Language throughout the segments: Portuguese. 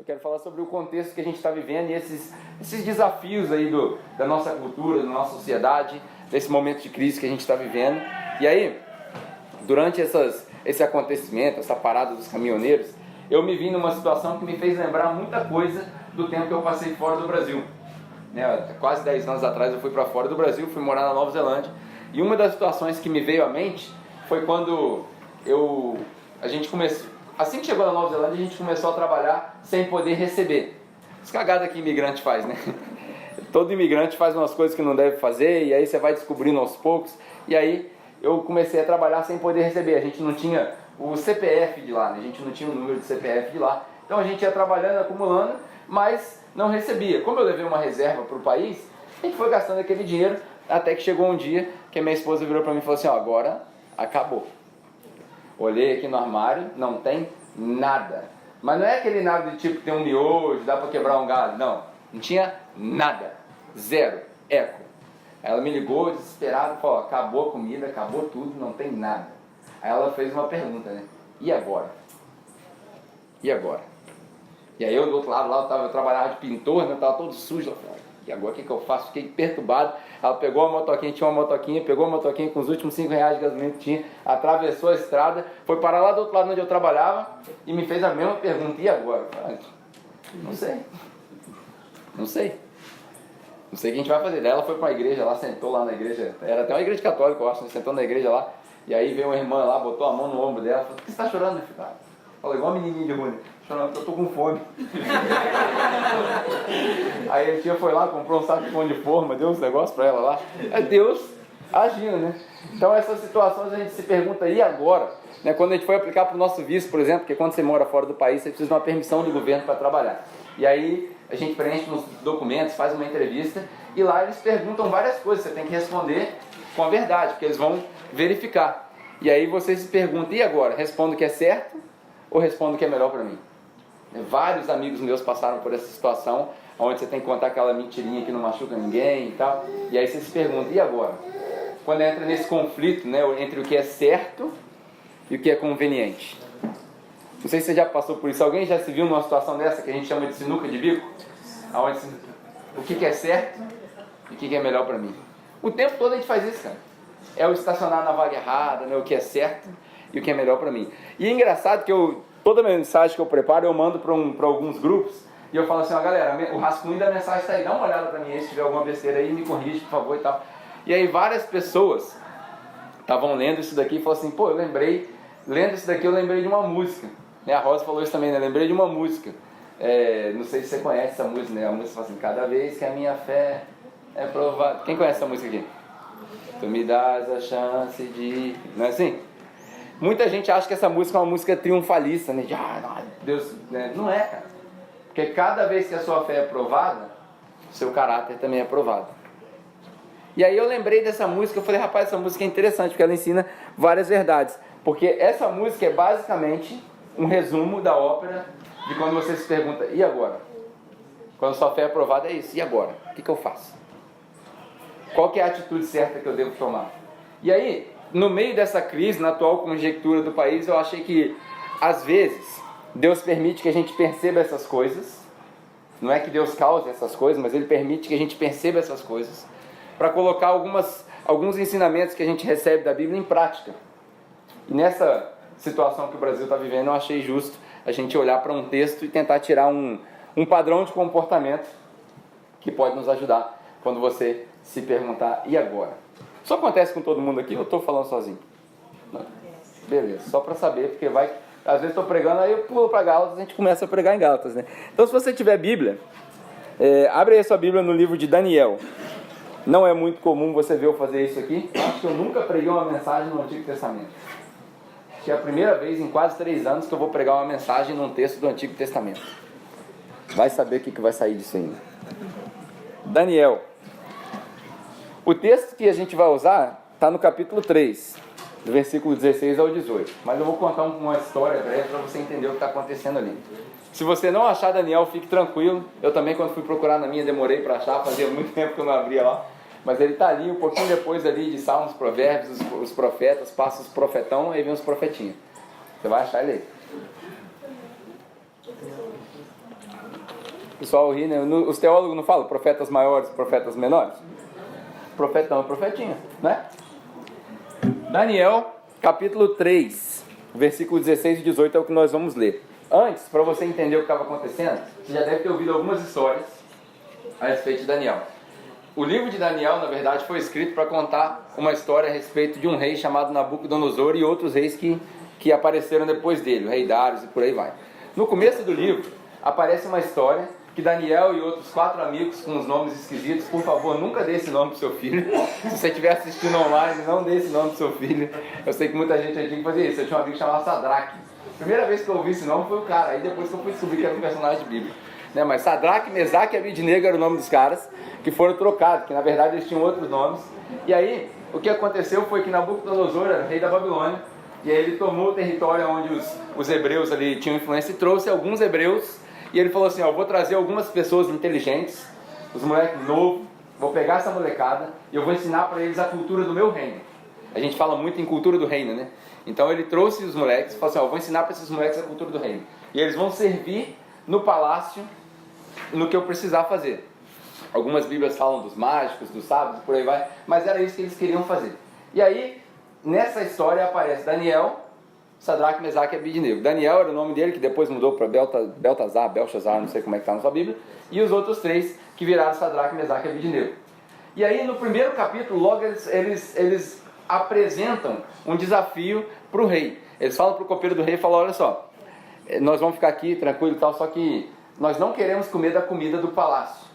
Eu quero falar sobre o contexto que a gente está vivendo e esses desafios aí da nossa cultura, da nossa sociedade, desse momento de crise que a gente está vivendo. E aí, durante esse acontecimento, essa parada dos caminhoneiros, eu me vi numa situação que me fez lembrar muita coisa do tempo que eu passei fora do Brasil. Quase 10 anos atrás eu fui para fora do Brasil, fui morar na Nova Zelândia, e uma das situações que me veio à mente foi quando a gente começou, assim que chegou na Nova Zelândia, a gente começou a trabalhar sem poder receber. As cagadas que imigrante faz, né? Todo imigrante faz umas coisas que não deve fazer, e aí você vai descobrindo aos poucos. E aí eu comecei a trabalhar sem poder receber. A gente não tinha o CPF de lá, né? A gente não tinha o número de CPF de lá. Então a gente ia trabalhando, acumulando, mas não recebia. Como eu levei uma reserva para o país, a gente foi gastando aquele dinheiro, até que chegou um dia que a minha esposa virou para mim e falou assim: ó, agora acabou. Olhei aqui no armário, não tem nada. Mas não é aquele nada de tipo, tem um miojo, dá para quebrar um galho. Não tinha nada. Zero. Eco. Aí ela me ligou desesperada, falou: acabou a comida, acabou tudo, não tem nada. Aí ela fez uma pergunta, né? E agora? E agora? E aí eu do outro lado lá, eu trabalhava de pintor, né? Tava todo sujo. Ela falou: e agora o que eu faço? Fiquei perturbado. Ela pegou a motoquinha, tinha uma motoquinha, pegou a motoquinha com os últimos 5 reais de gasolina que tinha, atravessou a estrada, foi parar lá do outro lado onde eu trabalhava e me fez a mesma pergunta: e agora? Eu falei: não sei. Não sei o que a gente vai fazer. Daí ela foi para a igreja lá, sentou lá na igreja, era até uma igreja católica, eu acho, né? Sentou na igreja lá, e aí veio uma irmã lá, botou a mão no ombro dela, falou: por que você está chorando, meu filho? Falou igual a menininha de rua, chorando porque eu tô com fome. Aí a tia foi lá, comprou um saco de pão de forma, deu uns negócios para ela lá. É Deus agindo, né? Então essas situações a gente se pergunta: e agora? Né? Quando a gente foi aplicar para o nosso visto, por exemplo, porque quando você mora fora do país, você precisa de uma permissão do governo para trabalhar. E aí a gente preenche nos documentos, faz uma entrevista, e lá eles perguntam várias coisas, você tem que responder com a verdade, porque eles vão verificar. E aí você se pergunta: e agora? Respondo que é certo ou respondo que é melhor para mim? Vários amigos meus passaram por essa situação, onde você tem que contar aquela mentirinha que não machuca ninguém e tal, e aí você se pergunta: e agora? Quando entra nesse conflito, né, entre o que é certo e o que é conveniente. Não sei se você já passou por isso. Alguém já se viu numa situação dessa que a gente chama de sinuca de bico? Onde o que é certo e o que é melhor para mim? O tempo todo a gente faz isso, cara. É o estacionar na vaga errada, né? O que é certo e o que é melhor para mim. E é engraçado que toda mensagem que eu preparo eu mando para alguns grupos e eu falo assim: ó, galera, o rascunho da mensagem está aí, dá uma olhada para mim aí, se tiver alguma besteira aí, me corrige, por favor e tal. E aí várias pessoas estavam lendo isso daqui e falaram assim: pô, lendo isso daqui eu lembrei de uma música. A Rosa falou isso também, né? Lembrei de uma música. Não sei se você conhece essa música, né? A música fala assim: cada vez que a minha fé é provada. Quem conhece essa música aqui? Tu me dás a chance de... Não é assim? Muita gente acha que essa música é uma música triunfalista, né? De, Deus, né? Não é, cara. Porque cada vez que a sua fé é provada, o seu caráter também é provado. E aí eu lembrei dessa música, eu falei: rapaz, essa música é interessante, porque ela ensina várias verdades. Porque essa música é basicamente um resumo da ópera de quando você se pergunta: e agora? Quando sua fé é aprovada, é isso: e agora? O que eu faço? Qual que é a atitude certa que eu devo tomar? E aí, no meio dessa crise, na atual conjectura do país, eu achei que, às vezes, Deus permite que a gente perceba essas coisas. Não é que Deus cause essas coisas, mas Ele permite que a gente perceba essas coisas, para colocar alguns ensinamentos que a gente recebe da Bíblia em prática. E nessa situação que o Brasil está vivendo, eu achei justo a gente olhar para um texto e tentar tirar um padrão de comportamento que pode nos ajudar quando você se perguntar: e agora? Isso acontece com todo mundo aqui ou eu estou falando sozinho? Não. Beleza, só para saber, porque às vezes estou pregando, aí eu pulo para Gálatas, a gente começa a pregar em Gálatas, né? Então, se você tiver Bíblia, abre aí a sua Bíblia no livro de Daniel. Não é muito comum você ver eu fazer isso aqui. Acho que eu nunca preguei uma mensagem no Antigo Testamento. Que é a primeira vez em quase 3 anos que eu vou pregar uma mensagem num texto do Antigo Testamento. Vai saber o que vai sair disso ainda. Daniel. O texto que a gente vai usar está no capítulo 3, do versículo 16 ao 18. Mas eu vou contar uma história breve para você entender o que está acontecendo ali. Se você não achar Daniel, fique tranquilo. Eu também, quando fui procurar na minha, demorei para achar. Fazia muito tempo que eu não abria lá. Mas ele está ali, um pouquinho depois ali de Salmos, Provérbios, os profetas, passa os profetão, aí vem os profetinhos. Você vai achar ele aí. pessoal ri, né? Os teólogos não falam profetas maiores e profetas menores? Profetão e profetinha, né? Daniel, capítulo 3, versículo 16 e 18 é o que nós vamos ler. Antes, para você entender o que estava acontecendo, você já deve ter ouvido algumas histórias a respeito de Daniel. O livro de Daniel, na verdade, foi escrito para contar uma história a respeito de um rei chamado Nabucodonosor e outros reis que apareceram depois dele, o rei Dários e por aí vai. No começo do livro, aparece uma história que Daniel e outros 4 amigos com os nomes esquisitos, por favor, nunca dê esse nome pro seu filho. Se você estiver assistindo online, não dê esse nome pro seu filho. Eu sei que muita gente tinha que fazer isso. Eu tinha um amigo chamado Sadraque. Primeira vez que eu ouvi esse nome foi o cara, aí depois que eu fui descobrir que era um personagem bíblico. Né? Mas Sadraque, Mesaque e Abidnego era o nome dos caras que foram trocados, que na verdade eles tinham outros nomes. E aí, o que aconteceu foi que Nabucodonosor era rei da Babilônia, e aí ele tomou o território onde os hebreus ali tinham influência e trouxe alguns hebreus, e ele falou assim, ó, vou trazer algumas pessoas inteligentes, os moleques novos, vou pegar essa molecada e eu vou ensinar para eles a cultura do meu reino. A gente fala muito em cultura do reino, né? Então ele trouxe os moleques e falou assim, ó, vou ensinar para esses moleques a cultura do reino. E eles vão servir no palácio no que eu precisar fazer. Algumas bíblias falam dos mágicos, dos sábios, por aí vai, mas era isso que eles queriam fazer. E aí, nessa história aparece Daniel, Sadraque, Mesaque e Abidnego. Daniel era o nome dele, que depois mudou para Belshazzar, não sei como é que está na sua Bíblia, e os outros 3 que viraram Sadraque, Mesaque e Abidnego. E aí, no primeiro capítulo, logo eles apresentam um desafio para o rei. Eles falam para o copeiro do rei e falam, olha só, nós vamos ficar aqui tranquilo e tal, só que nós não queremos comer da comida do palácio.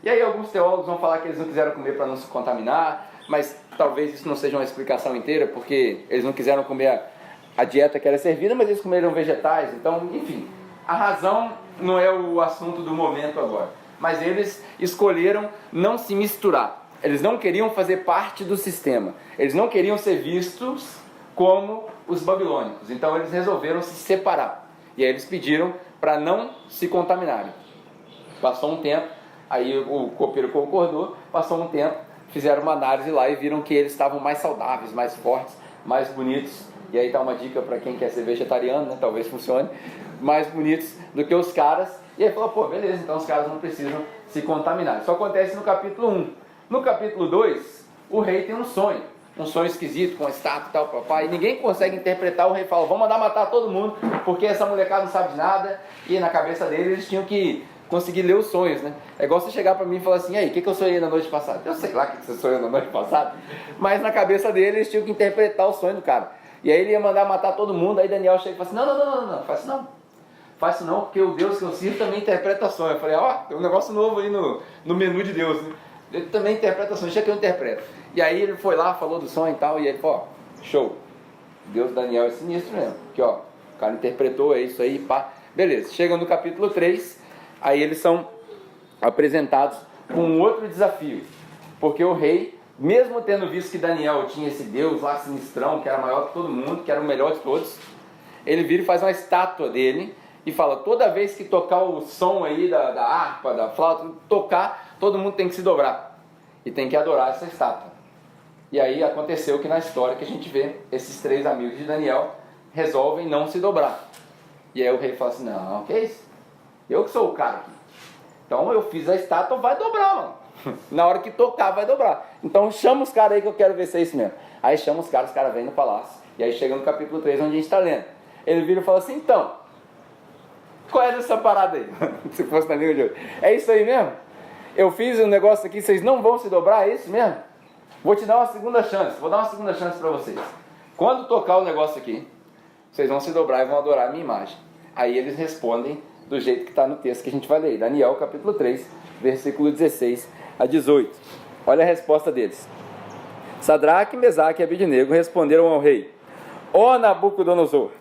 E aí alguns teólogos vão falar que eles não quiseram comer para não se contaminar, mas talvez isso não seja uma explicação inteira, porque eles não quiseram comer a dieta que era servida, mas eles comeram vegetais. Então, enfim, a razão não é o assunto do momento agora. Mas eles escolheram não se misturar. Eles não queriam fazer parte do sistema. Eles não queriam ser vistos como os babilônicos. Então eles resolveram se separar. E aí eles pediram para não se contaminarem. Passou um tempo, aí o copeiro concordou, passou um tempo, fizeram uma análise lá e viram que eles estavam mais saudáveis, mais fortes, mais bonitos. E aí está uma dica para quem quer ser vegetariano, né? Talvez funcione. Mais bonitos do que os caras. E aí falou, pô, beleza, então os caras não precisam se contaminar. Isso acontece no capítulo 1. No capítulo 2, o rei tem um sonho esquisito, com estátua e tal, papai, e ninguém consegue interpretar. O rei fala, vamos mandar matar todo mundo, porque essa molecada não sabe de nada, e na cabeça dele eles tinham que conseguir ler os sonhos, né? É igual você chegar pra mim e falar assim, aí, o que eu sonhei na noite passada? Eu sei lá o que você sonhou na noite passada, mas na cabeça dele eles tinham que interpretar o sonho do cara. E aí ele ia mandar matar todo mundo, aí Daniel chega e fala assim, não, faz isso não. Faz isso não, porque o Deus que eu sirvo também interpreta sonho. Eu falei, ó, tem um negócio novo aí no menu de Deus, né? Ele também interpreta sonho, deixa que eu interpreto. E aí ele foi lá, falou do sonho e tal, e ele falou, ó, show. Deus Daniel é sinistro mesmo. Aqui, ó, o cara interpretou, é isso aí, pá. Beleza, chegam no capítulo 3, aí eles são apresentados com um outro desafio. Porque o rei, mesmo tendo visto que Daniel tinha esse Deus lá sinistrão, que era maior que todo mundo, que era o melhor de todos, ele vira e faz uma estátua dele e fala, toda vez que tocar o som aí da harpa, da flauta, tocar, todo mundo tem que se dobrar e tem que adorar essa estátua. E aí aconteceu que na história que a gente vê, esses 3 amigos de Daniel resolvem não se dobrar. E aí o rei fala assim, não, que é isso? Eu que sou o cara aqui. Então eu fiz a estátua, vai dobrar, mano. Na hora que tocar, vai dobrar. Então chama os caras aí que eu quero ver se é isso mesmo. Aí chama os caras vêm no palácio. E aí chega no capítulo 3, onde a gente está lendo. Ele vira e fala assim, então, qual é essa parada aí? Se fosse na língua de hoje. É isso aí mesmo? Eu fiz um negócio aqui, vocês não vão se dobrar, é isso mesmo? Vou te dar uma segunda chance, vou dar uma segunda chance para vocês. Quando tocar o negócio aqui, vocês vão se dobrar e vão adorar a minha imagem. Aí eles respondem do jeito que está no texto que a gente vai ler. Daniel capítulo 3, versículo 16 a 18. Olha a resposta deles. Sadraque, Mesaque e Abidnego responderam ao rei, ó Nabucodonosor,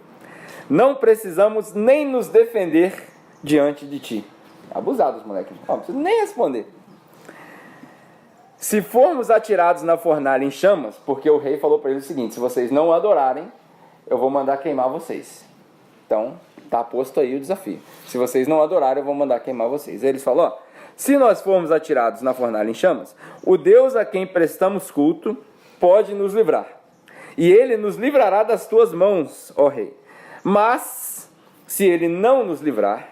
não precisamos nem nos defender diante de ti. Abusados, moleque. Não precisa nem responder. Se formos atirados na fornalha em chamas, porque o rei falou para eles o seguinte, se vocês não adorarem, eu vou mandar queimar vocês. Então, está posto aí o desafio. Se vocês não adorarem, eu vou mandar queimar vocês. Eles falam, ó, se nós formos atirados na fornalha em chamas, o Deus a quem prestamos culto pode nos livrar. E ele nos livrará das tuas mãos, ó rei. Mas, se ele não nos livrar,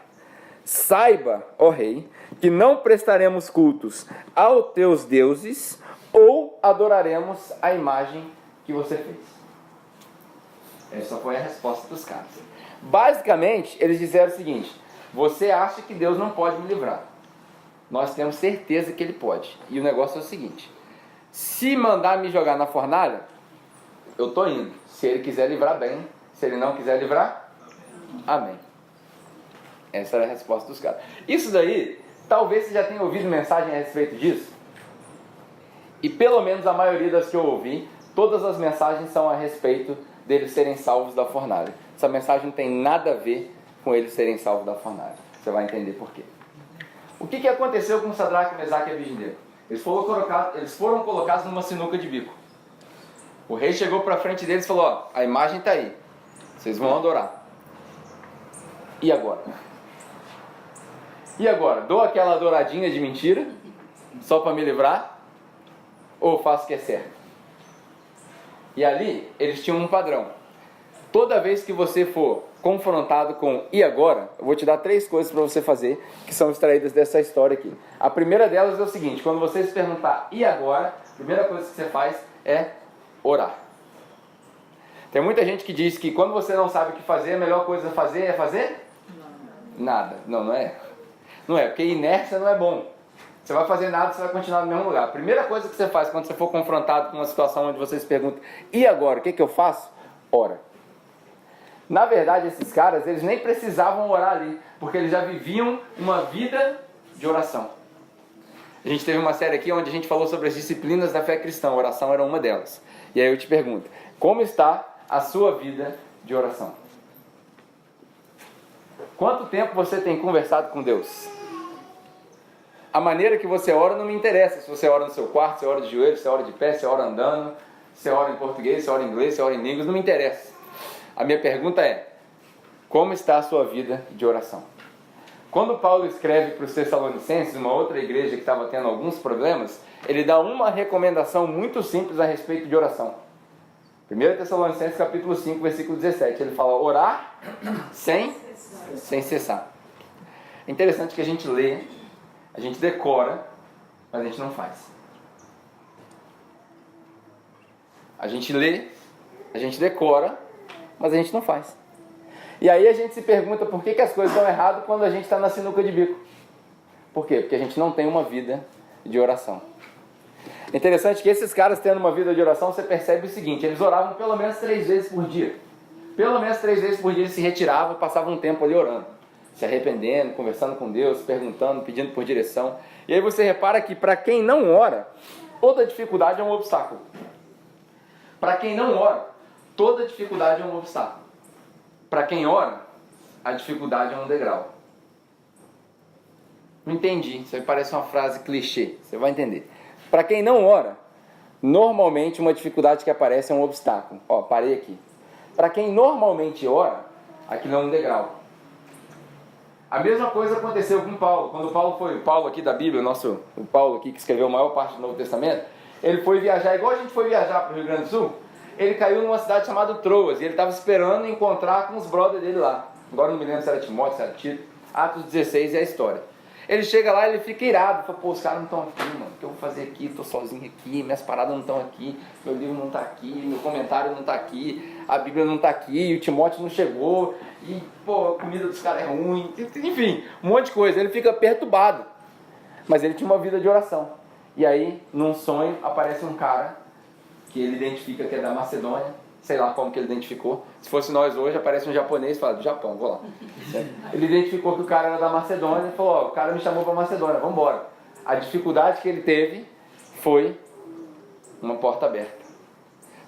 Saiba, ó rei, que não prestaremos cultos aos teus deuses ou adoraremos a imagem que você fez. Essa foi a resposta dos caras. Basicamente, eles disseram o seguinte: você acha que Deus não pode me livrar? Nós temos certeza que Ele pode. E o negócio é o seguinte: se mandar me jogar na fornalha, eu estou indo. Se Ele quiser livrar, bem. Se Ele não quiser livrar, amém. Essa era a resposta dos caras. Isso daí, talvez você já tenha ouvido mensagem a respeito disso. E pelo menos a maioria das que eu ouvi, todas as mensagens são a respeito deles serem salvos da fornalha. Essa mensagem não tem nada a ver com eles serem salvos da fornalha. Você vai entender por quê. O que aconteceu com Sadraque, Mesaque e Abednego? Eles foram colocados numa sinuca de bico. O rei chegou para frente deles e falou: ó, a imagem está aí, vocês vão adorar. E agora? E agora? Dou aquela adoradinha de mentira, só para me livrar? Ou faço o que é certo? E ali, eles tinham um padrão. Toda vez que você for confrontado com e agora, eu vou te dar 3 coisas para você fazer, que são extraídas dessa história aqui. A primeira delas é o seguinte: quando você se perguntar e agora, a primeira coisa que você faz é orar. Tem muita gente que diz que quando você não sabe o que fazer, a melhor coisa a fazer é fazer? Nada. Não é. Não é, porque inércia não é bom. Você vai fazer nada, você vai continuar no mesmo lugar. A primeira coisa que você faz quando você for confrontado com uma situação onde você se pergunta e agora, o que eu faço? Ora. Na verdade, esses caras, eles nem precisavam orar ali, porque eles já viviam uma vida de oração. A gente teve uma série aqui onde a gente falou sobre as disciplinas da fé cristã. A oração era uma delas. E aí eu te pergunto: como está a sua vida de oração? Quanto tempo você tem conversado com Deus? A maneira que você ora não me interessa. Se você ora no seu quarto, se ora de joelho, se ora de pé, se ora andando, se ora em português, se ora em inglês, se ora em línguas, não me interessa. A minha pergunta é: como está a sua vida de oração? Quando Paulo escreve para os Tessalonicenses, uma outra igreja que estava tendo alguns problemas, ele dá uma recomendação muito simples a respeito de oração. 1 Tessalonicenses capítulo 5, versículo 17, ele fala: orar sem cessar. É interessante que a gente lê, a gente decora, mas a gente não faz. A gente lê, a gente decora, mas a gente não faz. E aí a gente se pergunta por que as coisas dão errado quando a gente está na sinuca de bico. Por quê? Porque a gente não tem uma vida de oração. É interessante que esses caras tendo uma vida de oração, você percebe o seguinte: eles oravam pelo menos 3 vezes por dia. Pelo menos 3 vezes por dia eles se retiravam e passavam um tempo ali orando, se arrependendo, conversando com Deus, perguntando, pedindo por direção. E aí você repara que para quem não ora, toda dificuldade é um obstáculo. Para quem não ora, toda dificuldade é um obstáculo. Para quem ora, a dificuldade é um degrau. Não entendi, isso aí parece uma frase clichê, você vai entender. Para quem não ora, normalmente uma dificuldade que aparece é um obstáculo. Ó, parei aqui. Para quem normalmente ora, aquilo é um degrau. A mesma coisa aconteceu com Paulo. Quando o Paulo aqui da Bíblia, o Paulo aqui que escreveu a maior parte do Novo Testamento, ele foi viajar, igual a gente foi viajar para o Rio Grande do Sul. Ele caiu numa cidade chamada Troas, e ele estava esperando encontrar com os brothers dele lá. Agora não me lembro se era Timóteo, se era Tito. Atos 16 é a história. Ele chega lá e ele fica irado. Fala: pô, os caras não estão aqui, mano. O que eu vou fazer aqui? Estou sozinho aqui, minhas paradas não estão aqui, meu livro não está aqui, meu comentário não está aqui, a Bíblia não está aqui, o Timóteo não chegou, e pô, a comida dos caras é ruim. Enfim, um monte de coisa. Ele fica perturbado. Mas ele tinha uma vida de oração. E aí, num sonho, aparece um cara que ele identifica que é da Macedônia, sei lá como que ele identificou. Se fosse nós hoje, aparece um japonês e fala: do Japão, vou lá. Ele identificou que o cara era da Macedônia e falou: ó, o cara me chamou para Macedônia, vamos embora. A dificuldade que ele teve foi uma porta aberta.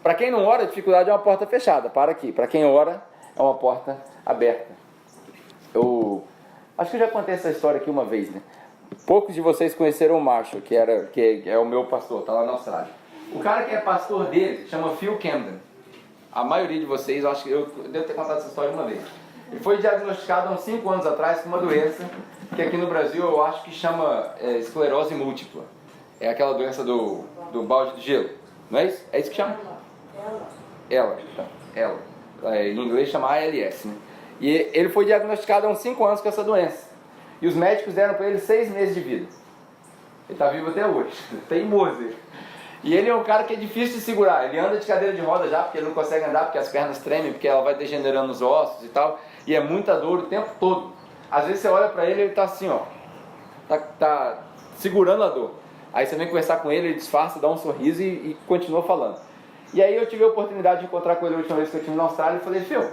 Para quem não ora, a dificuldade é uma porta fechada. Para aqui. Para quem ora, é uma porta aberta. Eu acho que eu já contei essa história aqui uma vez, né? Poucos de vocês conheceram o Marshall, que é o meu pastor, está lá na Austrália. O cara que é pastor dele chama Phil Camden. A maioria de vocês, eu acho que eu devo ter contado essa história uma vez. Ele foi diagnosticado há uns 5 anos atrás com uma doença que aqui no Brasil eu acho que chama esclerose múltipla. É aquela doença do balde de gelo, não é isso? É isso que chama? Ela. Em inglês chama ALS, né? E ele foi diagnosticado há uns 5 anos com essa doença. E os médicos deram para ele 6 meses de vida. Ele está vivo até hoje, teimoso. E ele é um cara que é difícil de segurar. Ele anda de cadeira de roda já, porque ele não consegue andar, porque as pernas tremem, porque ela vai degenerando os ossos e tal. E é muita dor o tempo todo. Às vezes você olha para ele e ele está assim, ó. Tá segurando a dor. Aí você vem conversar com ele, ele disfarça, dá um sorriso e continua falando. E aí eu tive a oportunidade de encontrar com ele a última vez que eu estive na Austrália e falei, Fio,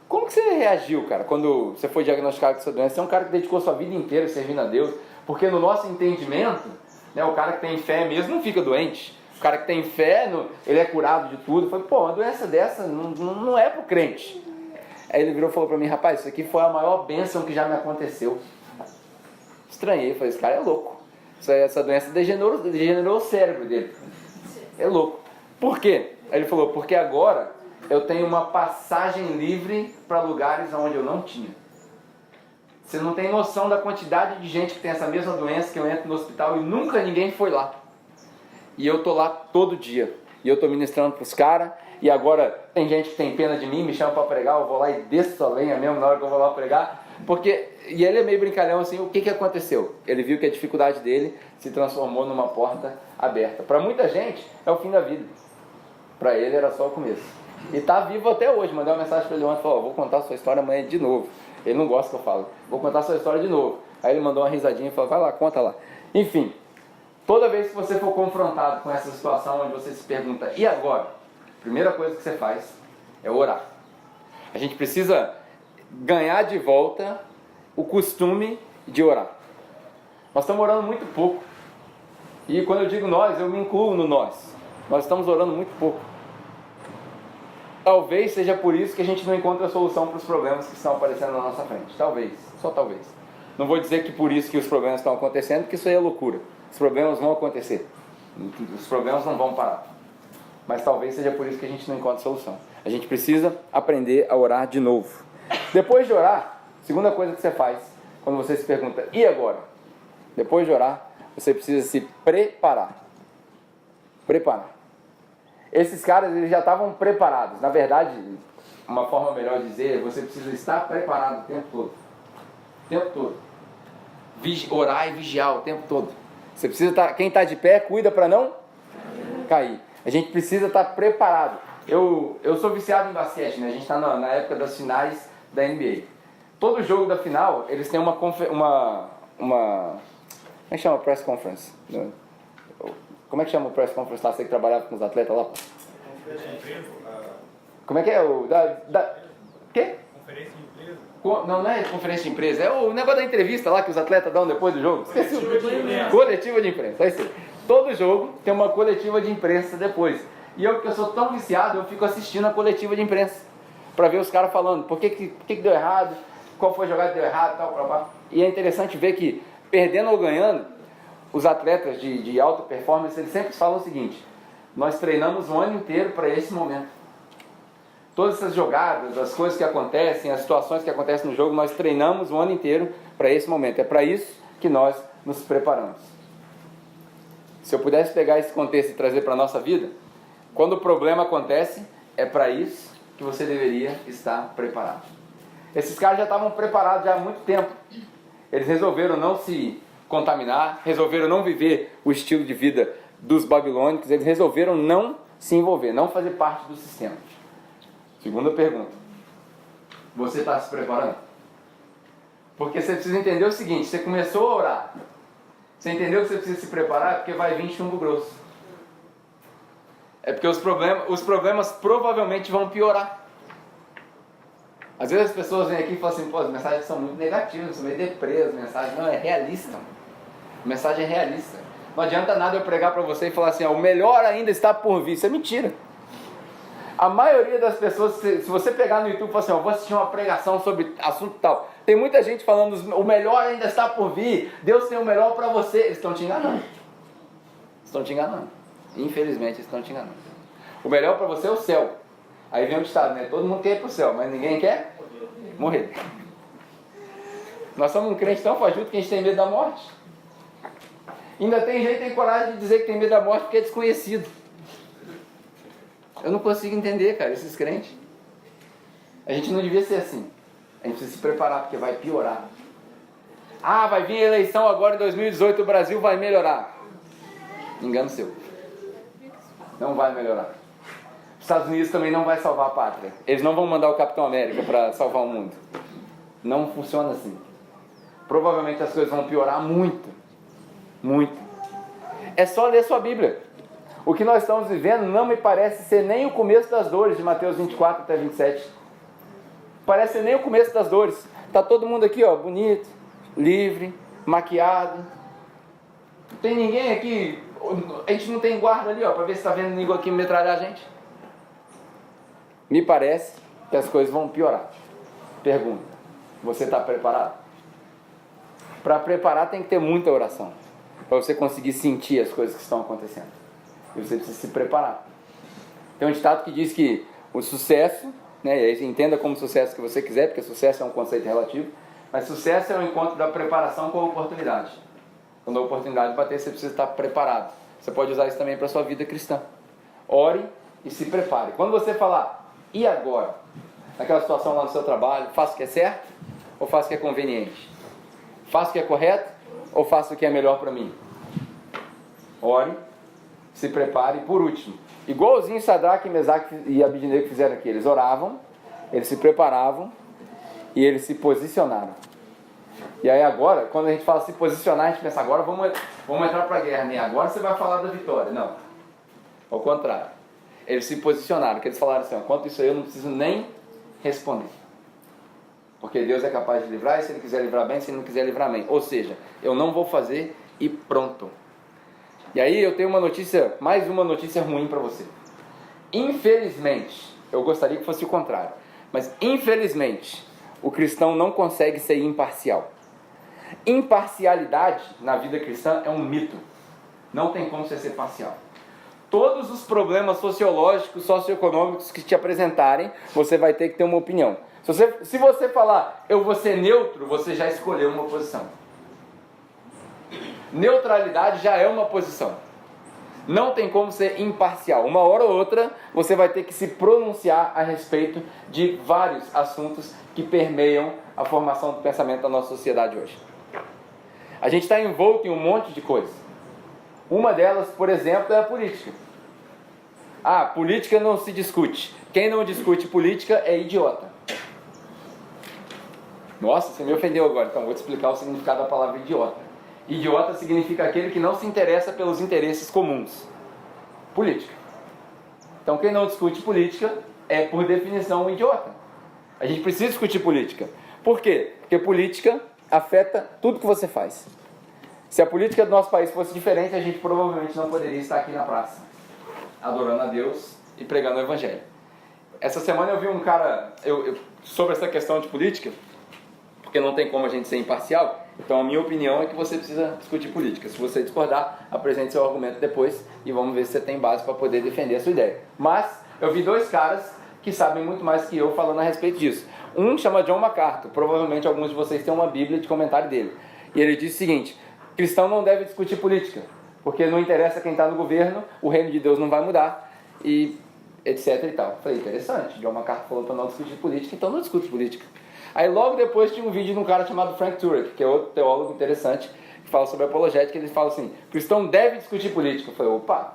como que você reagiu, cara, quando você foi diagnosticado com essa doença? Você é um cara que dedicou sua vida inteira servindo a Deus, porque no nosso entendimento, né, o cara que tem fé mesmo não fica doente. O cara que tem fé, ele é curado de tudo. Eu falei, pô, uma doença dessa não é pro crente. Aí ele virou e falou pra mim, rapaz, isso aqui foi a maior bênção que já me aconteceu. Estranhei, falei, esse cara é louco. Essa doença degenerou o cérebro dele. É louco. Por quê? Aí ele falou, porque agora eu tenho uma passagem livre para lugares onde eu não tinha. Você não tem noção da quantidade de gente que tem essa mesma doença, que eu entro no hospital e nunca ninguém foi lá. E eu tô lá todo dia. E eu tô ministrando pros caras. E agora tem gente que tem pena de mim, me chama para pregar, eu vou lá e desço a lenha mesmo na hora que eu vou lá pregar. E ele é meio brincalhão assim, o que aconteceu? Ele viu que a dificuldade dele se transformou numa porta aberta. Para muita gente é o fim da vida. Para ele era só o começo. E está vivo até hoje. Mandei uma mensagem para ele ontem, falou, vou contar a sua história amanhã de novo. Ele não gosta que eu falo. Vou contar a sua história de novo. Aí ele mandou uma risadinha e falou, vai lá, conta lá. Enfim, toda vez que você for confrontado com essa situação onde você se pergunta, e agora? A primeira coisa que você faz é orar. A gente precisa ganhar de volta o costume de orar. Nós estamos orando muito pouco. E quando eu digo nós, eu me incluo no nós. Nós estamos orando muito pouco. Talvez seja por isso que a gente não encontra a solução para os problemas que estão aparecendo na nossa frente. Talvez, só talvez. Não vou dizer que por isso que os problemas estão acontecendo, porque isso aí é loucura. Os problemas vão acontecer. Os problemas não vão parar. Mas talvez seja por isso que a gente não encontra solução. A gente precisa aprender a orar de novo. Depois de orar, segunda coisa que você faz, quando você se pergunta, e agora? Depois de orar, você precisa se preparar. Preparar. Esses caras, eles já estavam preparados. Na verdade, uma forma melhor de dizer, você precisa estar preparado o tempo todo. O tempo todo. Orar e vigiar o tempo todo. Você precisa estar, quem está de pé, cuida para não cair. A gente precisa estar preparado. Eu sou viciado em basquete, né? A gente está na época das finais da NBA. Todo jogo da final, eles têm uma como é que chama? Press conference. Como é que chama o press conference lá? Você que trabalhava com os atletas lá? Como é que é o... Quê? Conferência de empresa? Não é conferência de empresa. É o negócio da entrevista lá que os atletas dão depois do jogo. Esqueci. Coletiva de imprensa. É isso aí. Todo jogo tem uma coletiva de imprensa depois. E eu, porque eu sou tão viciado, eu fico assistindo a coletiva de imprensa. Para ver os caras falando por que deu errado, qual foi a jogada que deu errado, tal. E é interessante ver que, perdendo ou ganhando, os atletas de alta performance, eles sempre falam o seguinte, nós treinamos o ano inteiro para esse momento. Todas essas jogadas, as coisas que acontecem, as situações que acontecem no jogo, nós treinamos o ano inteiro para esse momento. É para isso que nós nos preparamos. Se eu pudesse pegar esse contexto e trazer para a nossa vida, quando o problema acontece, é para isso que você deveria estar preparado. Esses caras já estavam preparados já há muito tempo. Eles resolveram não se contaminar, resolveram não viver o estilo de vida dos babilônicos, eles resolveram não se envolver, não fazer parte do sistema. Segunda pergunta, você está se preparando? Porque você precisa entender o seguinte, você começou a orar, você entendeu que você precisa se preparar porque vai vir chumbo grosso. É porque os problemas provavelmente vão piorar. Às vezes as pessoas vêm aqui e falam assim, pô, as mensagens são muito negativas, são meio deprê, as mensagens não, é realista. A mensagem é realista. Não adianta nada eu pregar para você e falar assim, ó, o melhor ainda está por vir. Isso é mentira. A maioria das pessoas, se você pegar no YouTube e falar assim, ó, vou assistir uma pregação sobre assunto tal, tem muita gente falando, o melhor ainda está por vir, Deus tem o melhor para você. Eles estão te enganando. Estão te enganando. Infelizmente, eles estão te enganando. O melhor para você é o céu. Aí vem o ditado, né? Todo mundo quer ir para o céu, mas ninguém quer morrer. Nós somos um crente tão fajuto que a gente tem medo da morte. Ainda tem gente que tem coragem de dizer que tem medo da morte porque é desconhecido. Eu não consigo entender, cara, esses crentes. A gente não devia ser assim. A gente precisa se preparar porque vai piorar. Ah, vai vir a eleição agora em 2018, o Brasil vai melhorar. Engano seu. Não vai melhorar. Os Estados Unidos também não vai salvar a pátria. Eles não vão mandar o Capitão América para salvar o mundo. Não funciona assim. Provavelmente as coisas vão piorar muito. Muito. É só ler sua Bíblia. O que nós estamos vivendo não me parece ser nem o começo das dores, de Mateus 24 até 27. Parece ser nem o começo das dores. Está todo mundo aqui, ó, bonito, livre, maquiado. Não tem ninguém aqui. A gente não tem guarda ali, ó, para ver se está vendo ninguém aqui metralhar a gente. Me parece que as coisas vão piorar. Pergunta: você está preparado? Para preparar tem que ter muita oração, para você conseguir sentir as coisas que estão acontecendo. E você precisa se preparar. Tem um ditado que diz que o sucesso, né, e aí entenda como sucesso que você quiser, porque sucesso é um conceito relativo, mas sucesso é o encontro da preparação com a oportunidade. Quando a oportunidade bater, você precisa estar preparado. Você pode usar isso também para a sua vida cristã. Ore e se prepare. Quando você falar, e agora? Naquela situação lá no seu trabalho, faço o que é certo ou faço o que é conveniente? Faço o que é correto ou faço o que é melhor para mim? Ore, se prepare e por último, igualzinho Sadraque, Mesaque e Abednego fizeram aqui. Eles oravam, eles se preparavam e eles se posicionaram. E aí agora, quando a gente fala se posicionar, a gente pensa, agora vamos entrar para a guerra, nem agora você vai falar da vitória. Não, ao contrário. Eles se posicionaram, porque eles falaram assim, enquanto isso aí eu não preciso nem responder. Porque Deus é capaz de livrar, e se Ele quiser livrar bem, se Ele não quiser livrar bem. Ou seja, eu não vou fazer e pronto. E aí eu tenho uma notícia, mais uma notícia ruim para você. Infelizmente, eu gostaria que fosse o contrário, mas infelizmente, o cristão não consegue ser imparcial. Imparcialidade na vida cristã é um mito. Não tem como você ser parcial. Todos os problemas sociológicos, socioeconômicos que te apresentarem, você vai ter que ter uma opinião. Se você falar, eu vou ser neutro, você já escolheu uma posição. Neutralidade já é uma posição. Não tem como ser imparcial. Uma hora ou outra, você vai ter que se pronunciar a respeito de vários assuntos que permeiam a formação do pensamento da nossa sociedade hoje. A gente está envolto em um monte de coisas. Uma delas, por exemplo, é a política. Ah, política não se discute. Quem não discute política é idiota. Nossa, você me ofendeu agora, então vou te explicar o significado da palavra idiota. Idiota significa aquele que não se interessa pelos interesses comuns. Política. Então quem não discute política é, por definição, um idiota. A gente precisa discutir política. Por quê? Porque política afeta tudo que você faz. Se a política do nosso país fosse diferente, a gente provavelmente não poderia estar aqui na praça, adorando a Deus e pregando o Evangelho. Essa semana eu vi um cara, sobre essa questão de política, porque não tem como a gente ser imparcial, então a minha opinião é que você precisa discutir política. Se você discordar, apresente seu argumento depois e vamos ver se você tem base para poder defender a sua ideia. Mas eu vi dois caras que sabem muito mais que eu falando a respeito disso. Um chama John MacArthur, provavelmente alguns de vocês têm uma bíblia de comentário dele. E ele diz o seguinte: cristão não deve discutir política, porque não interessa quem está no governo, o reino de Deus não vai mudar, e etc e tal. Falei, interessante, John MacArthur falou para não discutir política, então não discute política. Aí logo depois tinha um vídeo de um cara chamado Frank Turek, que é outro teólogo interessante, que fala sobre apologética, ele fala assim, cristão deve discutir política. Eu falei, opa,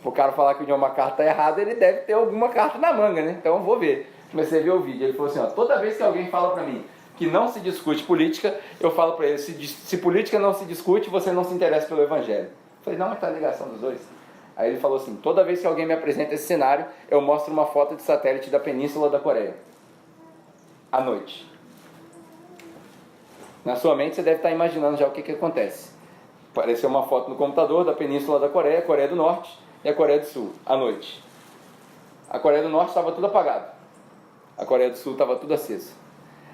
o cara falar que o John MacArthur está errado, ele deve ter alguma carta na manga, né? Então eu vou ver. Comecei a ver o vídeo, ele falou assim, ó, toda vez que alguém fala para mim que não se discute política, eu falo para ele, se política não se discute, você não se interessa pelo Evangelho. Eu falei, não, mas tá a ligação dos dois. Aí ele falou assim, toda vez que alguém me apresenta esse cenário, eu mostro uma foto de satélite da Península da Coreia. À noite. Na sua mente você deve estar imaginando já o que acontece. Apareceu uma foto no computador da Península da Coreia, a Coreia do Norte e a Coreia do Sul, à noite. A Coreia do Norte estava tudo apagado. A Coreia do Sul estava tudo aceso.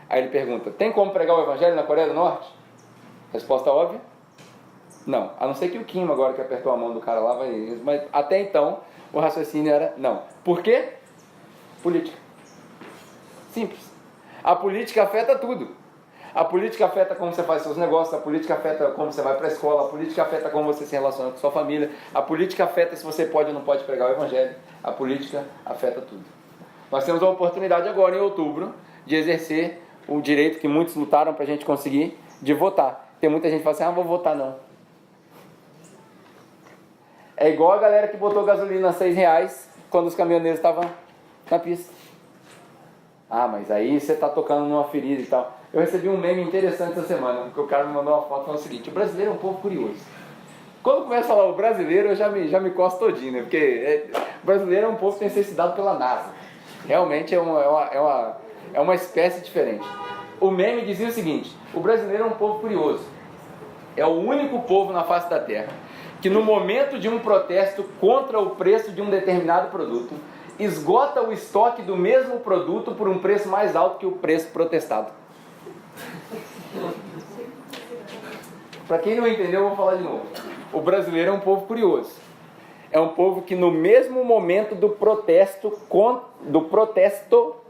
Aí ele pergunta, tem como pregar o Evangelho na Coreia do Norte? Resposta óbvia, não. A não ser que o Kim, agora que apertou a mão do cara lá, vai... Mas até então, o raciocínio era não. Por quê? Política. Simples. A política afeta tudo. A política afeta como você faz seus negócios, a política afeta como você vai para a escola, a política afeta como você se relaciona com sua família, a política afeta se você pode ou não pode pregar o Evangelho. A política afeta tudo. Nós temos a oportunidade agora, em outubro, de exercer o direito que muitos lutaram para a gente conseguir de votar. Tem muita gente que fala assim, não vou votar não. É igual a galera que botou gasolina a R$6 quando os caminhoneiros estavam na pista. Ah, mas aí você está tocando numa ferida e tal. Eu recebi um meme interessante essa semana, porque o cara me mandou uma foto falando o seguinte: o brasileiro é um povo curioso. Quando começa a falar o brasileiro, eu já me costo todinho, né? Porque o brasileiro é um povo que tem que ser estudado pela NASA. Realmente é uma espécie diferente. O meme dizia o seguinte: o brasileiro é um povo curioso. É o único povo na face da terra que no momento de um protesto contra o preço de um determinado produto, esgota o estoque do mesmo produto por um preço mais alto que o preço protestado. Para quem não entendeu, eu vou falar de novo. O brasileiro é um povo curioso. É um povo que no mesmo momento do protesto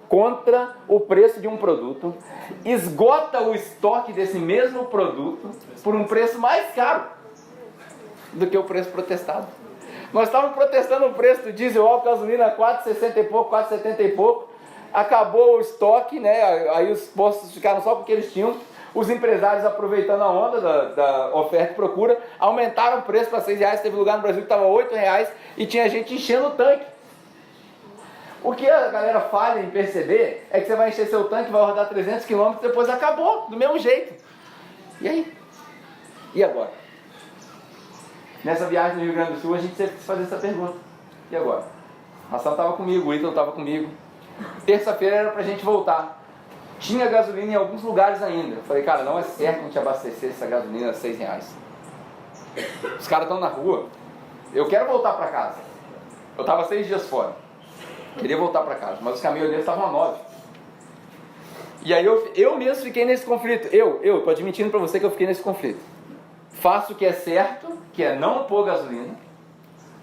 contra o preço de um produto, esgota o estoque desse mesmo produto por um preço mais caro do que o preço protestado. Nós estávamos protestando o preço do diesel, álcool, gasolina, 4,60 e pouco, 4,70 e pouco. Acabou o estoque, né? Aí os postos ficaram só com o que eles tinham. Os empresários, aproveitando a onda da oferta e procura, aumentaram o preço para R$6. Teve lugar no Brasil que estava R$8 e tinha gente enchendo o tanque. O que a galera falha em perceber é que você vai encher seu tanque, vai rodar 300 km e depois acabou, do mesmo jeito. E aí? E agora? Nessa viagem no Rio Grande do Sul, a gente teve que fazer essa pergunta. E agora? A Ração estava comigo, o Ítalo estava comigo. Terça-feira era pra gente voltar. Tinha gasolina em alguns lugares ainda. Eu falei, cara, não é certo a gente abastecer essa gasolina a R$6. Os caras estão na rua. Eu quero voltar para casa. Eu estava 6 dias fora. Queria voltar para casa, mas os caminhoneiros estavam a 9. E aí eu mesmo fiquei nesse conflito. Eu tô admitindo para você que eu fiquei nesse conflito. Faço o que é certo, que é não pôr gasolina,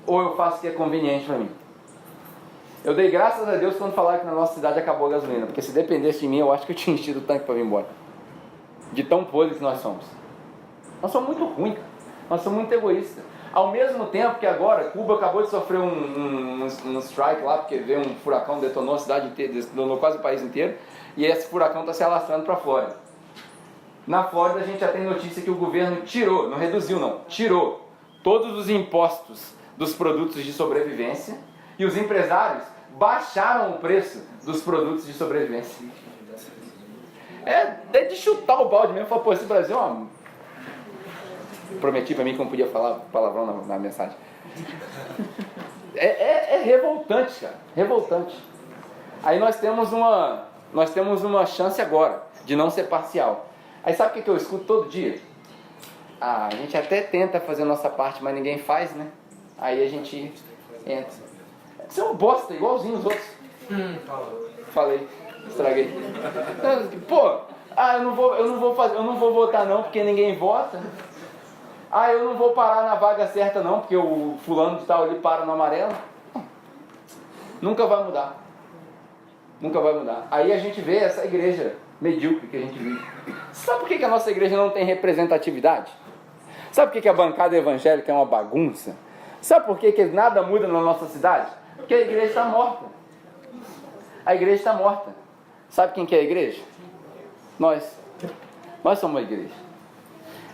ou eu faço o que é conveniente para mim? Eu dei graças a Deus quando falaram que na nossa cidade acabou a gasolina, porque se dependesse de mim, eu acho que eu tinha enchido o tanque para vir embora. De tão podres que nós somos. Nós somos muito ruins, nós somos muito egoístas. Ao mesmo tempo que agora, Cuba acabou de sofrer um strike lá, porque veio um furacão, detonou a cidade inteira, detonou quase o país inteiro, e esse furacão está se alastrando para a Flórida. Na Flórida a gente já tem notícia que o governo tirou, não reduziu não, tirou todos os impostos dos produtos de sobrevivência, e os empresários baixaram o preço dos produtos de sobrevivência. É de chutar o balde mesmo. Falar, pô, esse Brasil é uma... Prometi pra mim que não podia falar palavrão na mensagem. É revoltante, cara. Revoltante. Aí nós temos uma chance agora de não ser parcial. Aí sabe o que eu escuto todo dia? Ah, a gente até tenta fazer a nossa parte, mas ninguém faz, né? Aí a gente entra. Você é um bosta, igualzinho os outros. Falei, estraguei. Pô, eu não vou votar não, porque ninguém vota. Eu não vou parar na vaga certa não, porque o fulano de tal ali para no amarelo. Nunca vai mudar. Nunca vai mudar. Aí a gente vê essa igreja medíocre que a gente vive. Sabe por que a nossa igreja não tem representatividade? Sabe por que a bancada evangélica é uma bagunça? Sabe por que nada muda na nossa cidade? Porque a igreja está morta. A igreja está morta. Sabe quem que é a igreja? Nós. Nós somos a igreja.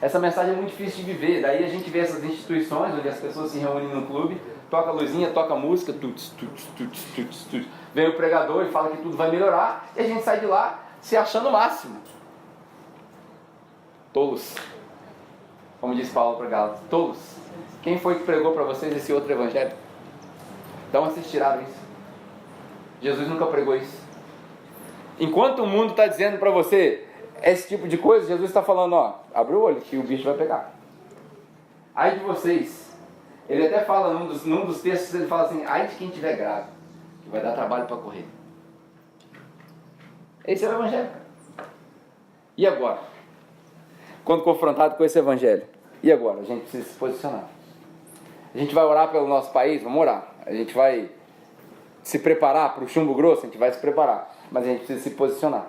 Essa mensagem é muito difícil de viver. Daí a gente vê essas instituições onde as pessoas se reúnem no clube, toca a luzinha, toca a música, tuts, tuts, tuts, tuts, tuts. Vem o pregador e fala que tudo vai melhorar, e a gente sai de lá se achando o máximo. Tolos. Como diz Paulo para Gálatas, tolos. Quem foi que pregou para vocês esse outro evangelho? Então vocês tiraram isso. Jesus nunca pregou isso. Enquanto o mundo está dizendo para você esse tipo de coisa, Jesus está falando, abre o olho que o bicho vai pegar. Ai de vocês. Ele até fala num dos textos, ele fala assim, ai de quem tiver grave, que vai dar trabalho para correr. Esse é o evangelho. E agora? Quando confrontado com esse evangelho, e agora? A gente precisa se posicionar. A gente vai orar pelo nosso país? Vamos orar. A gente vai se preparar para o chumbo grosso? A gente vai se preparar. Mas a gente precisa se posicionar.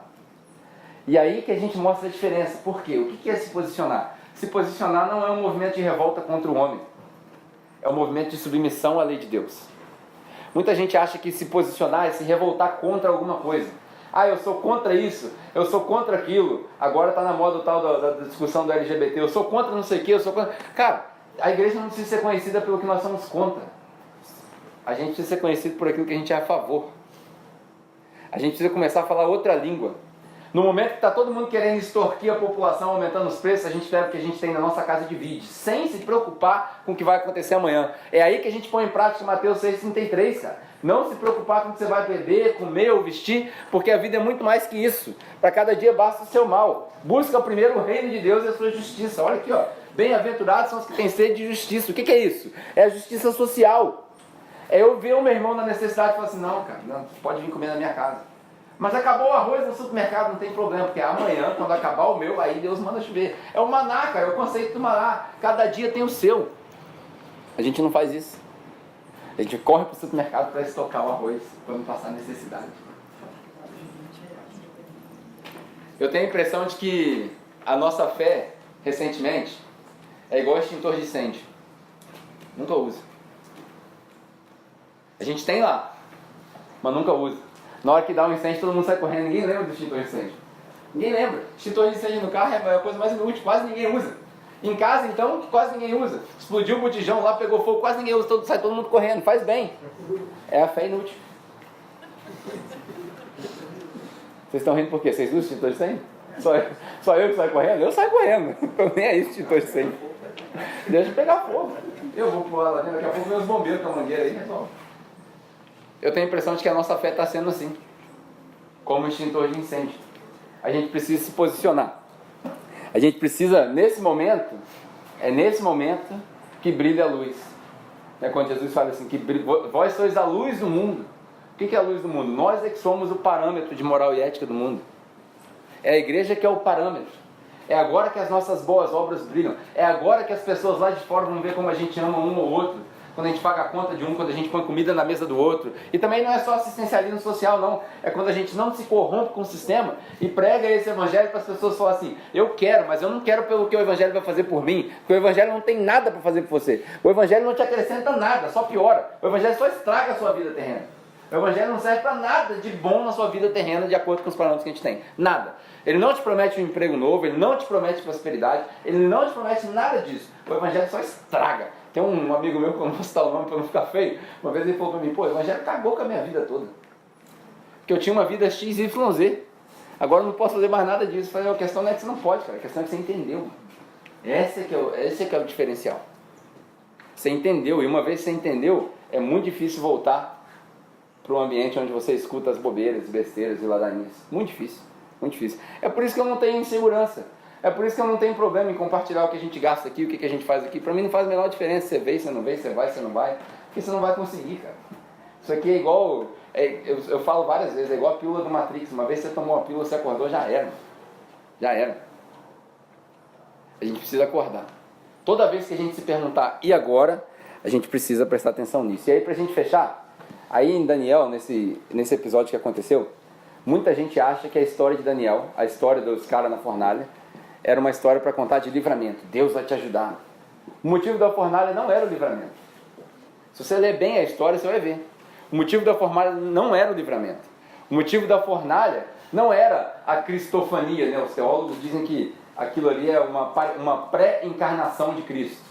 E aí que a gente mostra a diferença. Por quê? O que é se posicionar? Se posicionar não é um movimento de revolta contra o homem. É um movimento de submissão à lei de Deus. Muita gente acha que se posicionar é se revoltar contra alguma coisa. Ah, eu sou contra isso, eu sou contra aquilo. Agora está na moda o tal da discussão do LGBT. Eu sou contra não sei o que, eu sou contra... Cara, a igreja não precisa ser conhecida pelo que nós somos contra. A gente precisa ser conhecido por aquilo que a gente é a favor. A gente precisa começar a falar outra língua. No momento que está todo mundo querendo extorquir a população, aumentando os preços, a gente pega o que a gente tem na nossa casa e divide, sem se preocupar com o que vai acontecer amanhã. É aí que a gente põe em prática Mateus 6,33, cara. Não se preocupar com o que você vai beber, comer ou vestir, porque a vida é muito mais que isso. Para cada dia basta o seu mal. Busca primeiro o reino de Deus e a sua justiça. Olha aqui, ó. Bem-aventurados são os que têm sede de justiça. O que é isso? É a justiça social. É eu ver o meu irmão na necessidade e falar assim, não, cara, não, pode vir comer na minha casa. Mas acabou o arroz no supermercado, não tem problema, porque amanhã, quando acabar o meu, aí Deus manda chover. É o maná, cara, é o conceito do maná. Cada dia tem o seu. A gente não faz isso. A gente corre para o supermercado para estocar o arroz, para não passar necessidade. Eu tenho a impressão de que a nossa fé, recentemente, é igual extintor de incêndio. Nunca usa. A gente tem lá, mas nunca usa. Na hora que dá um incêndio, todo mundo sai correndo. Ninguém lembra do extintor de incêndio. Ninguém lembra. Extintor de incêndio no carro é a coisa mais inútil, quase ninguém usa. Em casa, então, quase ninguém usa. Explodiu o botijão lá, pegou fogo, quase ninguém usa, sai todo mundo correndo. Faz bem. É a fé inútil. Vocês estão rindo por quê? Vocês usam extintor de incêndio? Só eu que saio correndo? Eu saio correndo. Não nem aí extintor de incêndio. Deixa eu pegar fogo. Eu vou pular lá dentro, daqui a pouco vem os bombeiros com a mangueira aí, resolve. Eu tenho a impressão de que a nossa fé está sendo assim, como extintor de incêndio. A gente precisa se posicionar. A gente precisa, nesse momento, é nesse momento que brilha a luz. É quando Jesus fala assim, que vós sois a luz do mundo. O que é a luz do mundo? Nós é que somos o parâmetro de moral e ética do mundo. É a igreja que é o parâmetro. É agora que as nossas boas obras brilham. É agora que as pessoas lá de fora vão ver como a gente ama um ou outro. Quando a gente paga a conta de um, quando a gente põe comida na mesa do outro. E também não é só assistencialismo social, não. É quando a gente não se corrompe com o sistema e prega esse evangelho para as pessoas falarem assim, eu quero, mas eu não quero pelo que o evangelho vai fazer por mim, porque o evangelho não tem nada para fazer por você. O evangelho não te acrescenta nada, só piora. O evangelho só estraga a sua vida terrena. O evangelho não serve para nada de bom na sua vida terrena, de acordo com os parâmetros que a gente tem. Nada. Ele não te promete um emprego novo, ele não te promete prosperidade, ele não te promete nada disso. O evangelho só estraga. Tem um amigo meu, que eu não vou citar o nome para não ficar feio, uma vez ele falou para mim, pô, o evangelho cagou com a minha vida toda. Porque eu tinha uma vida XYZ. Agora eu não posso fazer mais nada disso. Eu falei, a questão não é que você não pode, cara, a questão é que você entendeu. Esse é que é o diferencial. Você entendeu, e uma vez que você entendeu, é muito difícil voltar para um ambiente onde você escuta as bobeiras, besteiras e ladainhas. Muito difícil, muito difícil. É por isso que eu não tenho insegurança. É por isso que eu não tenho problema em compartilhar o que a gente gasta aqui, o que a gente faz aqui. Para mim não faz a menor diferença se você veio, se não veio, se você vai, se não vai. Porque você não vai conseguir, cara. Isso aqui é igual, eu falo várias vezes, é igual a pílula do Matrix. Uma vez você tomou uma pílula, você acordou, já era. Já era. A gente precisa acordar. Toda vez que a gente se perguntar, e agora? A gente precisa prestar atenção nisso. E aí, pra gente fechar, aí em Daniel, nesse episódio que aconteceu, muita gente acha que a história de Daniel, a história dos caras na fornalha, era uma história para contar de livramento. Deus vai te ajudar. O motivo da fornalha não era o livramento. Se você ler bem a história, você vai ver. O motivo da fornalha não era o livramento. O motivo da fornalha não era a cristofania, né? Os teólogos dizem que aquilo ali é uma pré-encarnação de Cristo.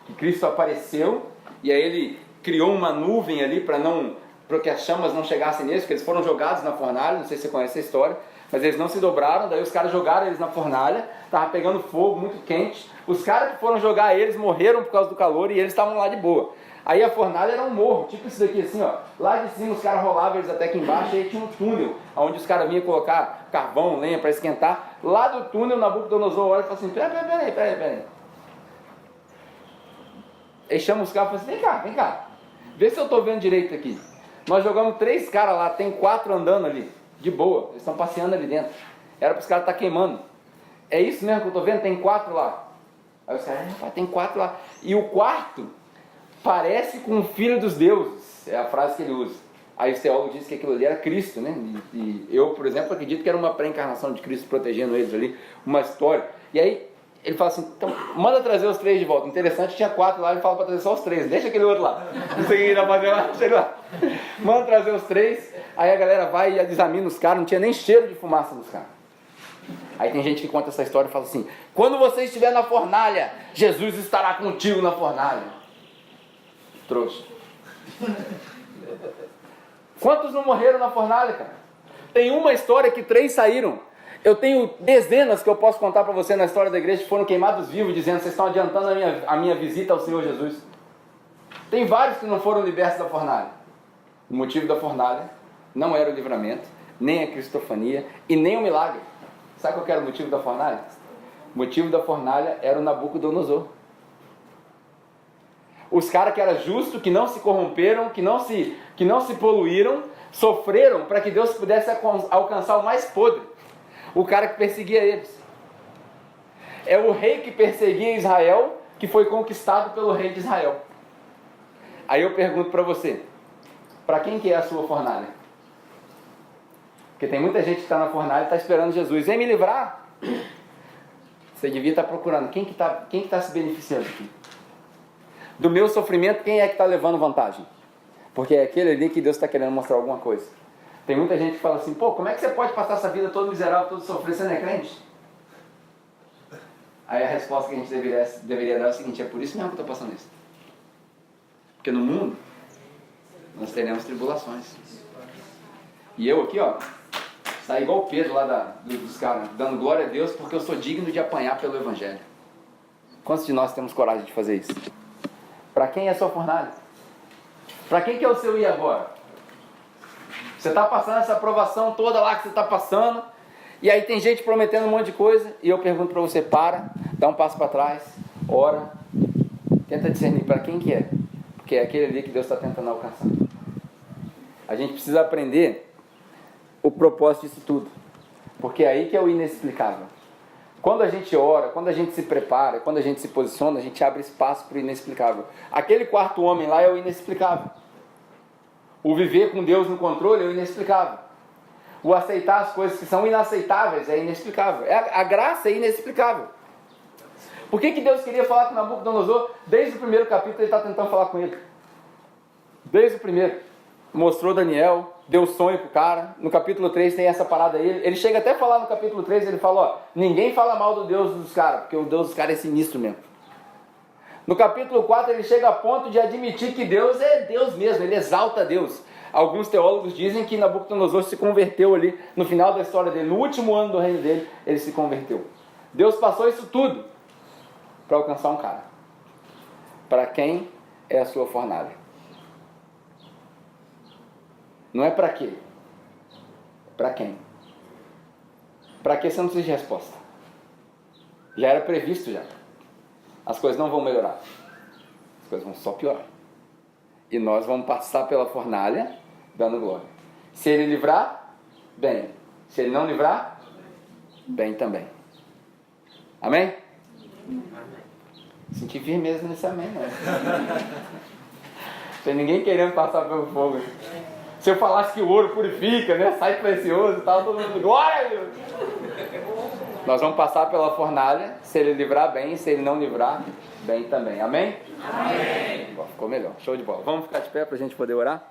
Que Cristo apareceu e aí ele criou uma nuvem ali para que as chamas não chegassem neles, porque eles foram jogados na fornalha, não sei se você conhece a história, mas eles não se dobraram, daí os caras jogaram eles na fornalha, estava pegando fogo, muito quente, os caras que foram jogar eles morreram por causa do calor e eles estavam lá de boa. Aí a fornalha era um morro, tipo isso daqui assim, ó. Lá de cima os caras rolavam eles até aqui embaixo, e aí tinha um túnel, onde os caras vinham colocar carvão, lenha para esquentar. Lá do túnel, Nabucodonosor olha e fala assim, peraí. Aí chama os caras e fala assim, vem cá, vê se eu estou vendo direito aqui. Nós jogamos 3 caras lá, tem 4 andando ali, de boa, eles estão passeando ali dentro. Era para os caras estar queimando. É isso mesmo que eu estou vendo? Tem 4 lá. Aí os caras, tem 4 lá. E o quarto parece com o filho dos deuses, é a frase que ele usa. Aí os teólogos dizem que aquilo ali era Cristo, né? E eu, por exemplo, acredito que era uma pré-encarnação de Cristo protegendo eles ali, uma história. E aí, ele fala assim, então, manda trazer os 3 de volta. Interessante, tinha 4 lá, ele fala para trazer só os 3, deixa aquele outro lá. Não sei o que ele vai fazer lá, chega lá. Manda trazer os 3, aí a galera vai e examina os caras, não tinha nem cheiro de fumaça nos caras. Aí tem gente que conta essa história e fala assim, quando você estiver na fornalha, Jesus estará contigo na fornalha. Trouxa. Quantos não morreram na fornalha, cara? Tem uma história que 3 saíram. Eu tenho dezenas que eu posso contar para você na história da igreja que foram queimados vivos, dizendo, vocês estão adiantando a minha visita ao Senhor Jesus. Tem vários que não foram libertos da fornalha. O motivo da fornalha não era o livramento, nem a cristofania e nem o milagre. Sabe qual que era o motivo da fornalha? O motivo da fornalha era o Nabucodonosor. Os caras que eram justos, que não se corromperam, que não se poluíram, sofreram para que Deus pudesse alcançar o mais podre. O cara que perseguia eles. É o rei que perseguia Israel, que foi conquistado pelo rei de Israel. Aí eu pergunto para você, para quem que é a sua fornalha? Porque tem muita gente que está na fornalha e está esperando Jesus. Vem me livrar. Você devia estar procurando. Quem que está se beneficiando aqui? Do meu sofrimento, quem é que está levando vantagem? Porque é aquele ali que Deus está querendo mostrar alguma coisa. Tem muita gente que fala assim, pô, como é que você pode passar essa vida todo miserável, todo sofrido, você não é crente? Aí a resposta que a gente deveria dar é o seguinte, é por isso mesmo que eu estou passando isso. Porque no mundo, nós teremos tribulações. E eu aqui, ó, saí igual o Pedro lá dos caras, dando glória a Deus, porque eu sou digno de apanhar pelo Evangelho. Quantos de nós temos coragem de fazer isso? Para quem é a sua fornalha? Para quem que é o seu ir agora? Você está passando essa aprovação toda lá que você está passando, e aí tem gente prometendo um monte de coisa, e eu pergunto para você, dá um passo para trás, ora, tenta discernir para quem que é, porque é aquele ali que Deus está tentando alcançar. A gente precisa aprender o propósito disso tudo, porque é aí que é o inexplicável. Quando a gente ora, quando a gente se prepara, quando a gente se posiciona, a gente abre espaço para o inexplicável. Aquele 4º homem lá é o inexplicável. O viver com Deus no controle é o inexplicável. O aceitar as coisas que são inaceitáveis é inexplicável. A graça é inexplicável. Por que Deus queria falar com Nabucodonosor? Desde o primeiro capítulo ele está tentando falar com ele. Desde o primeiro. Mostrou Daniel, deu sonho pro cara. No capítulo 3 tem essa parada aí. Ele chega até a falar no capítulo 3, ele fala, ó, ninguém fala mal do Deus dos caras, porque o Deus dos caras é sinistro mesmo. No capítulo 4 ele chega a ponto de admitir que Deus é Deus mesmo, ele exalta Deus. Alguns teólogos dizem que Nabucodonosor se converteu ali no final da história dele, no último ano do reino dele, ele se converteu. Deus passou isso tudo para alcançar um cara. Para quem é a sua fornalha? Não é para quê? Para quem? Para que você não precisa de resposta. Já era previsto já. As coisas não vão melhorar. As coisas vão só piorar. E nós vamos passar pela fornalha dando glória. Se ele livrar, bem. Se ele não livrar, bem também. Amém? Senti firmeza nesse amém, né? Não tem ninguém querendo passar pelo fogo. Se eu falasse que o ouro purifica, né? Sai precioso e tal, todo mundo, glória a Deus! Nós vamos passar pela fornalha, se ele livrar bem, se ele não livrar, bem também. Amém? Amém! Bom, ficou melhor. Show de bola. Vamos ficar de pé para a gente poder orar?